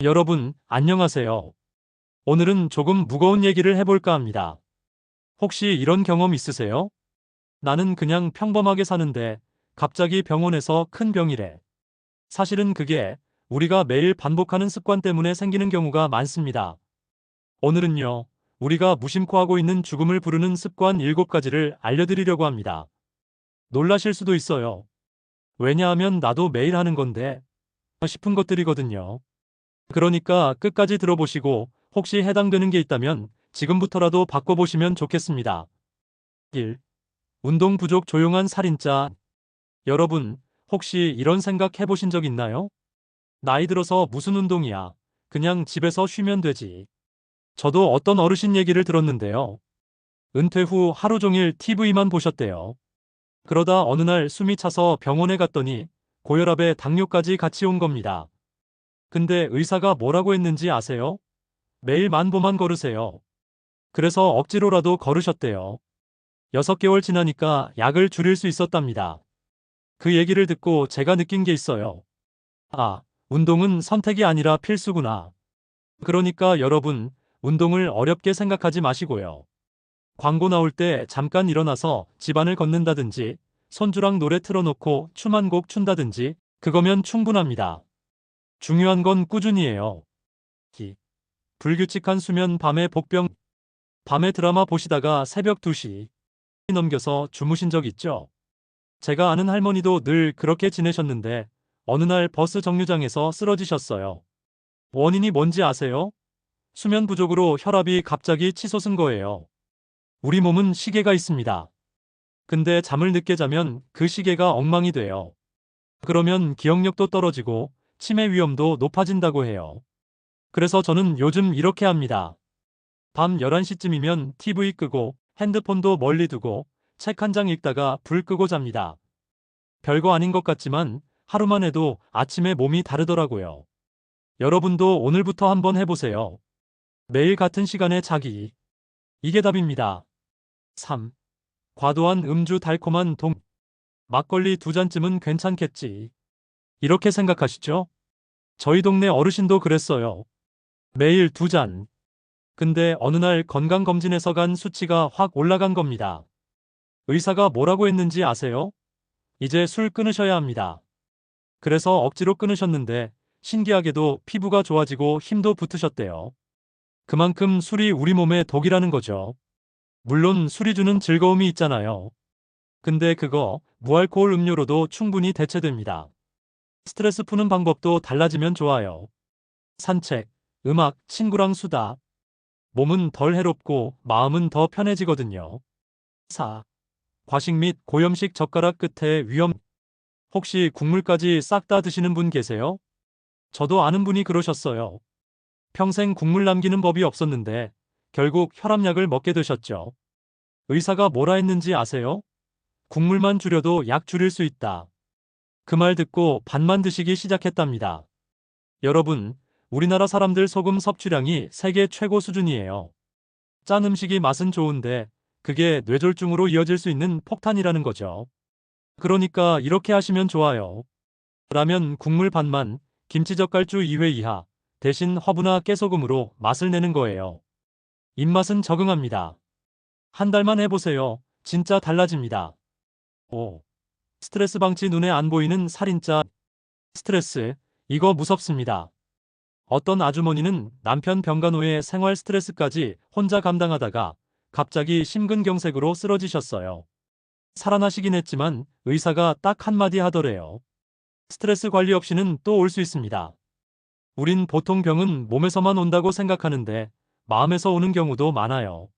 여러분, 안녕하세요. 오늘은 조금 무거운 얘기를 해볼까 합니다. 혹시 이런 경험 있으세요? 나는 그냥 평범하게 사는데 갑자기 병원에서 큰 병이래. 사실은 그게 우리가 매일 반복하는 습관 때문에 생기는 경우가 많습니다. 오늘은요, 우리가 무심코 하고 있는 죽음을 부르는 습관 7가지를 알려드리려고 합니다. 놀라실 수도 있어요. 왜냐하면 나도 매일 하는 건데 싶은 것들이거든요. 그러니까 끝까지 들어보시고 혹시 해당되는 게 있다면 지금부터라도 바꿔보시면 좋겠습니다. 1. 운동 부족 조용한 살인자. 여러분, 혹시 이런 생각 해보신 적 있나요? 나이 들어서 무슨 운동이야. 그냥 집에서 쉬면 되지. 저도 어떤 어르신 얘기를 들었는데요. 은퇴 후 하루 종일 TV만 보셨대요. 그러다 어느 날 숨이 차서 병원에 갔더니 고혈압에 당뇨까지 같이 온 겁니다. 근데 의사가 뭐라고 했는지 아세요? 매일 만보만 걸으세요. 그래서 억지로라도 걸으셨대요. 6개월 지나니까 약을 줄일 수 있었답니다. 그 얘기를 듣고 제가 느낀 게 있어요. 아, 운동은 선택이 아니라 필수구나. 그러니까 여러분, 운동을 어렵게 생각하지 마시고요. 광고 나올 때 잠깐 일어나서 집안을 걷는다든지, 손주랑 노래 틀어놓고 춤 한 곡 춘다든지, 그거면 충분합니다. 중요한 건 꾸준히예요. 불규칙한 수면 밤에 복병. 밤에 드라마 보시다가 새벽 2시 넘겨서 주무신 적 있죠? 제가 아는 할머니도 늘 그렇게 지내셨는데 어느 날 버스 정류장에서 쓰러지셨어요. 원인이 뭔지 아세요? 수면 부족으로 혈압이 갑자기 치솟은 거예요. 우리 몸은 시계가 있습니다. 근데 잠을 늦게 자면 그 시계가 엉망이 돼요. 그러면 기억력도 떨어지고 치매 위험도 높아진다고 해요. 그래서 저는 요즘 이렇게 합니다. 밤 11시쯤이면 TV 끄고 핸드폰도 멀리 두고 책 한 장 읽다가 불 끄고 잡니다. 별거 아닌 것 같지만 하루만 해도 아침에 몸이 다르더라고요. 여러분도 오늘부터 한번 해보세요. 매일 같은 시간에 자기. 이게 답입니다. 3. 과도한 음주 달콤한 막걸리 2잔쯤은 괜찮겠지. 이렇게 생각하시죠? 저희 동네 어르신도 그랬어요. 매일 2잔. 근데 어느 날 건강검진에서 간 수치가 확 올라간 겁니다. 의사가 뭐라고 했는지 아세요? 이제 술 끊으셔야 합니다. 그래서 억지로 끊으셨는데 신기하게도 피부가 좋아지고 힘도 붙으셨대요. 그만큼 술이 우리 몸에 독이라는 거죠. 물론 술이 주는 즐거움이 있잖아요. 근데 그거 무알코올 음료로도 충분히 대체됩니다. 스트레스 푸는 방법도 달라지면 좋아요. 산책, 음악, 친구랑 수다. 몸은 덜 해롭고 마음은 더 편해지거든요. 4. 과식 및 고염식 젓가락 끝에 위험. 혹시 국물까지 싹 다 드시는 분 계세요? 저도 아는 분이 그러셨어요. 평생 국물 남기는 법이 없었는데 결국 혈압약을 먹게 되셨죠. 의사가 뭐라 했는지 아세요? 국물만 줄여도 약 줄일 수 있다. 그 말 듣고 반만 드시기 시작했답니다. 여러분, 우리나라 사람들 소금 섭취량이 세계 최고 수준이에요. 짠 음식이 맛은 좋은데 그게 뇌졸중으로 이어질 수 있는 폭탄이라는 거죠. 그러니까 이렇게 하시면 좋아요. 라면 국물 반만, 김치 젓갈주 2회 이하, 대신 허브나 깨소금으로 맛을 내는 거예요. 입맛은 적응합니다. 한 달만 해보세요. 진짜 달라집니다. 5. 스트레스 방치 눈에 안 보이는 살인자. 스트레스, 이거 무섭습니다. 어떤 아주머니는 남편 병간호의 생활 스트레스까지 혼자 감당하다가 갑자기 심근경색으로 쓰러지셨어요. 살아나시긴 했지만 의사가 딱 한마디 하더래요. 스트레스 관리 없이는 또 올 수 있습니다. 우린 보통 병은 몸에서만 온다고 생각하는데 마음에서 오는 경우도 많아요.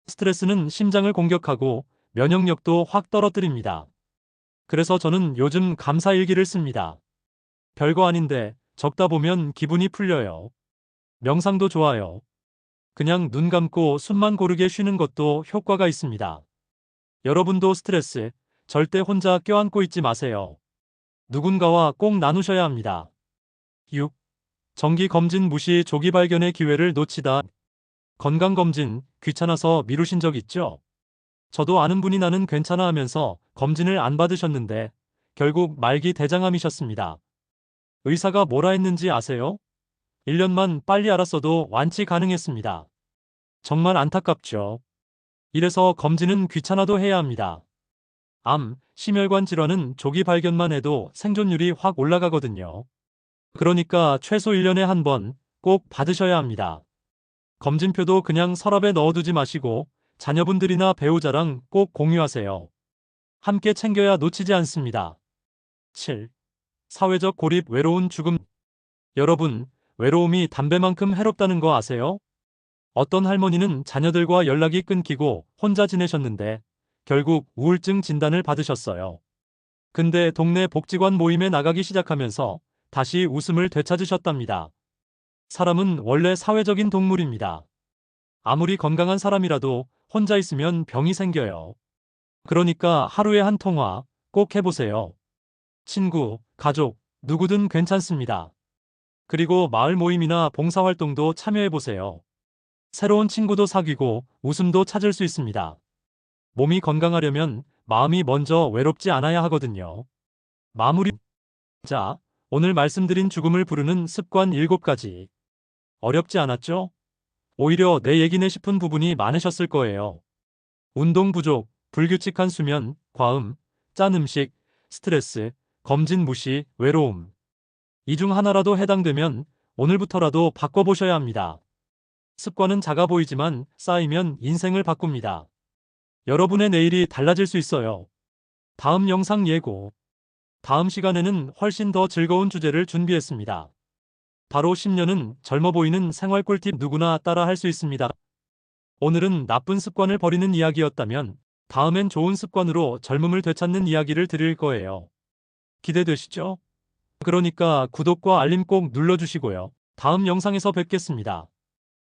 스트레스는 심장을 공격하고 면역력도 확 떨어뜨립니다. 그래서 저는 요즘 감사일기를 씁니다. 별거 아닌데 적다 보면 기분이 풀려요. 명상도 좋아요. 그냥 눈 감고 숨만 고르게 쉬는 것도 효과가 있습니다. 여러분도 스트레스 절대 혼자 껴안고 있지 마세요. 누군가와 꼭 나누셔야 합니다. 6. 정기 검진 무시 조기 발견의 기회를 놓치다. 건강검진 귀찮아서 미루신 적 있죠? 저도 아는 분이 나는 괜찮아 하면서 검진을 안 받으셨는데 결국 말기 대장암이셨습니다. 의사가 뭐라 했는지 아세요? 1년만 빨리 알았어도 완치 가능했습니다. 정말 안타깝죠. 이래서 검진은 귀찮아도 해야 합니다. 암, 심혈관 질환은 조기 발견만 해도 생존율이 확 올라가거든요. 그러니까 최소 1년에 한 번 꼭 받으셔야 합니다. 검진표도 그냥 서랍에 넣어두지 마시고 자녀분들이나 배우자랑 꼭 공유하세요. 함께 챙겨야 놓치지 않습니다. 7. 사회적 고립, 외로운 죽음. 여러분, 외로움이 담배만큼 해롭다는 거 아세요? 어떤 할머니는 자녀들과 연락이 끊기고 혼자 지내셨는데 결국 우울증 진단을 받으셨어요. 근데 동네 복지관 모임에 나가기 시작하면서 다시 웃음을 되찾으셨답니다. 사람은 원래 사회적인 동물입니다. 아무리 건강한 사람이라도 혼자 있으면 병이 생겨요. 그러니까 하루에 한 통화 꼭 해보세요. 친구, 가족, 누구든 괜찮습니다. 그리고 마을 모임이나 봉사활동도 참여해보세요. 새로운 친구도 사귀고 웃음도 찾을 수 있습니다. 몸이 건강하려면 마음이 먼저 외롭지 않아야 하거든요. 마무리. 자, 오늘 말씀드린 죽음을 부르는 습관 7가지. 어렵지 않았죠? 오히려 내 얘기네 싶은 부분이 많으셨을 거예요. 운동 부족, 불규칙한 수면, 과음, 짠 음식, 스트레스, 검진 무시, 외로움. 이 중 하나라도 해당되면 오늘부터라도 바꿔보셔야 합니다. 습관은 작아 보이지만 쌓이면 인생을 바꿉니다. 여러분의 내일이 달라질 수 있어요. 다음 영상 예고. 다음 시간에는 훨씬 더 즐거운 주제를 준비했습니다. 바로 10년은 젊어 보이는 생활 꿀팁, 누구나 따라 할 수 있습니다. 오늘은 나쁜 습관을 버리는 이야기였다면 다음엔 좋은 습관으로 젊음을 되찾는 이야기를 드릴 거예요. 기대되시죠? 그러니까 구독과 알림 꼭 눌러주시고요. 다음 영상에서 뵙겠습니다.